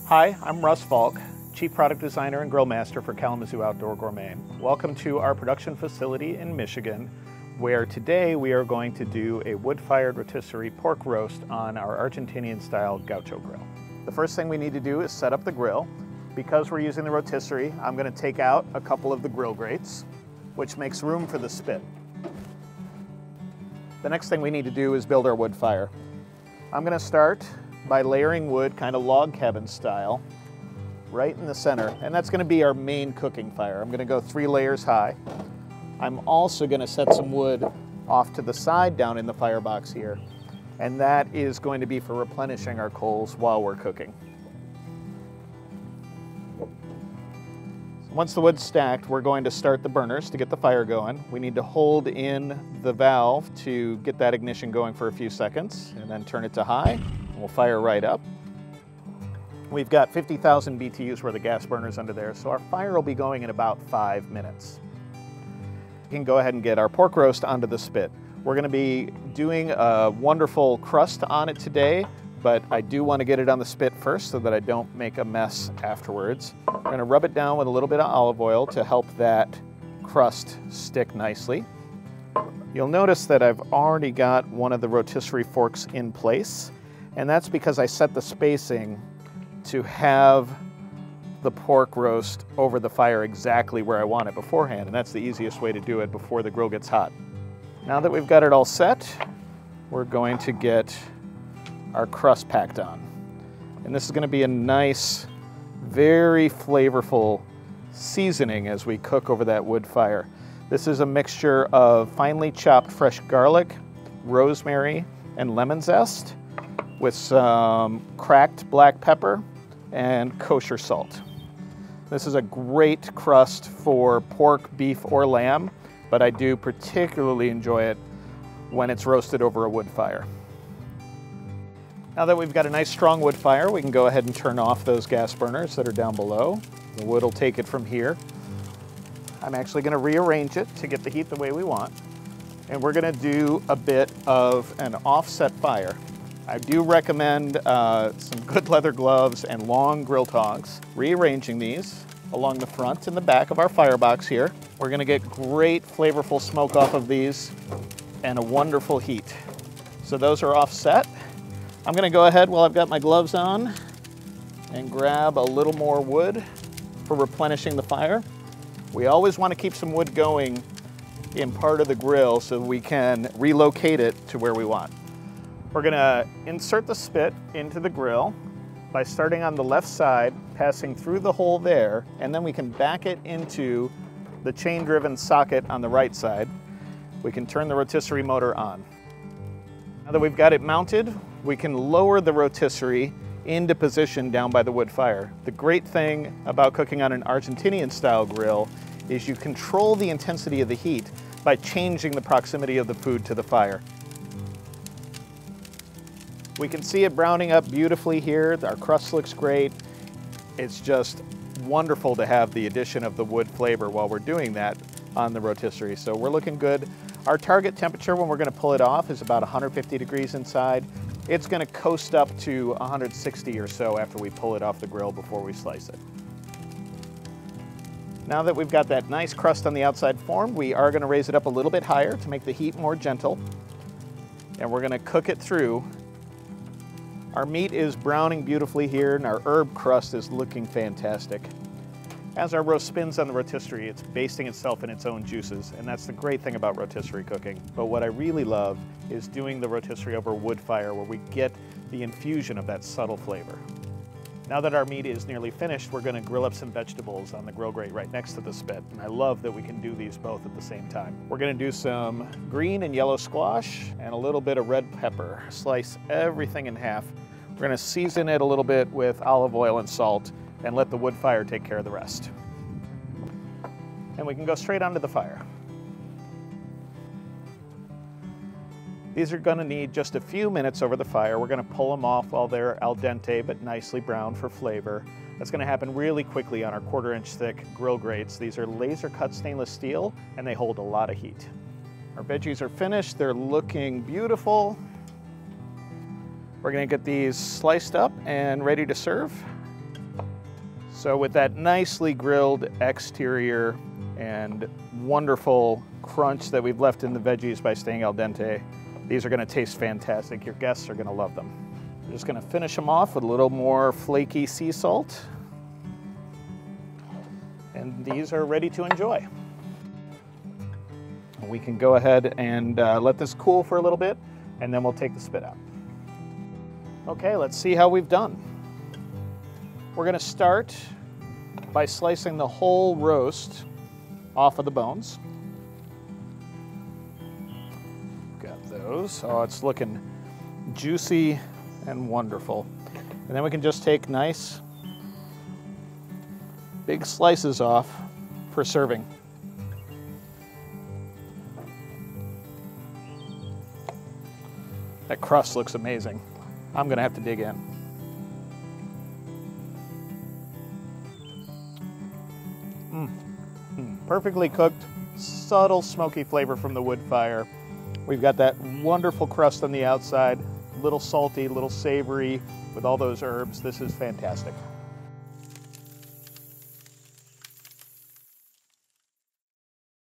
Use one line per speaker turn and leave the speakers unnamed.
Hi, I'm Russ Faulk, Chief Product Designer and Grill Master for Kalamazoo Outdoor Gourmet. Welcome to our production facility in Michigan, where today we are going to do a wood-fired rotisserie pork roast on our Argentinian-style Gaucho Grill. The first thing we need to do is set up the grill. Because we're using the rotisserie, I'm going to take out a couple of the grill grates, which makes room for the spit. The next thing we need to do is build our wood fire. I'm going to start by layering wood kind of log cabin style right in the center, and that's going to be our main cooking fire. I'm going to go 3 layers high. I'm also going to set some wood off to the side down in the firebox here, and that is going to be for replenishing our coals while we're cooking. Once the wood's stacked, we're going to start the burners to get the fire going. We need to hold in the valve to get that ignition going for a few seconds, and then turn it to high. We'll fire right up. We've got 50,000 BTUs worth of gas burners under there, so our fire will be going in about 5 minutes. We can go ahead and get our pork roast onto the spit. We're going to be doing a wonderful crust on it today, but I do want to get it on the spit first so that I don't make a mess afterwards. We're going to rub it down with a little bit of olive oil to help that crust stick nicely. You'll notice that I've already got one of the rotisserie forks in place, and that's because I set the spacing to have the pork roast over the fire exactly where I want it beforehand, and that's the easiest way to do it before the grill gets hot. Now that we've got it all set, we're going to get our crust packed on. And this is going to be a nice, very flavorful seasoning as we cook over that wood fire. This is a mixture of finely chopped fresh garlic, rosemary, and lemon zest, with some cracked black pepper and kosher salt. This is a great crust for pork, beef, or lamb, but I do particularly enjoy it when it's roasted over a wood fire. Now that we've got a nice strong wood fire, we can go ahead and turn off those gas burners that are down below. The wood will take it from here. I'm actually going to rearrange it to get the heat the way we want. And we're going to do a bit of an offset fire. I do recommend some good leather gloves and long grill tongs. Rearranging these along the front and the back of our firebox here. We're going to get great flavorful smoke off of these and a wonderful heat. So those are offset. I'm going to go ahead while I've got my gloves on and grab a little more wood for replenishing the fire. We always want to keep some wood going in part of the grill so we can relocate it to where we want. We're going to insert the spit into the grill by starting on the left side, passing through the hole there, and then we can back it into the chain-driven socket on the right side. We can turn the rotisserie motor on. Now that we've got it mounted, we can lower the rotisserie into position down by the wood fire. The great thing about cooking on an Argentinian-style grill is you control the intensity of the heat by changing the proximity of the food to the fire. We can see it browning up beautifully here. Our crust looks great. It's just wonderful to have the addition of the wood flavor while we're doing that on the rotisserie. So we're looking good. Our target temperature when we're going to pull it off is about 150 degrees inside. It's going to coast up to 160 or so after we pull it off the grill before we slice it. Now that we've got that nice crust on the outside formed, we are going to raise it up a little bit higher to make the heat more gentle. And we're going to cook it through. Our meat is browning beautifully here, and our herb crust is looking fantastic. As our roast spins on the rotisserie, it's basting itself in its own juices, and that's the great thing about rotisserie cooking. But what I really love is doing the rotisserie over wood fire, where we get the infusion of that subtle flavor. Now that our meat is nearly finished, we're going to grill up some vegetables on the grill grate right next to the spit, and I love that we can do these both at the same time. We're going to do some green and yellow squash and a little bit of red pepper. Slice everything in half. We're going to season it a little bit with olive oil and salt and let the wood fire take care of the rest. And we can go straight onto the fire. These are going to need just a few minutes over the fire. We're going to pull them off while they're al dente but nicely browned for flavor. That's going to happen really quickly on our 1/4-inch thick grill grates. These are laser cut stainless steel and they hold a lot of heat. Our veggies are finished. They're looking beautiful. We're going to get these sliced up and ready to serve. So with that nicely grilled exterior and wonderful crunch that we've left in the veggies by staying al dente, these are going to taste fantastic. Your guests are going to love them. I'm just going to finish them off with a little more flaky sea salt. And these are ready to enjoy. We can go ahead and let this cool for a little bit, and then we'll take the spit out. Okay, let's see how we've done. We're going to start by slicing the whole roast off of the bones. Got those. Oh, it's looking juicy and wonderful. And then we can just take nice big slices off for serving. That crust looks amazing. I'm gonna have to dig in. Perfectly cooked, subtle smoky flavor from the wood fire. We've got that wonderful crust on the outside, a little salty, a little savory with all those herbs. This is fantastic.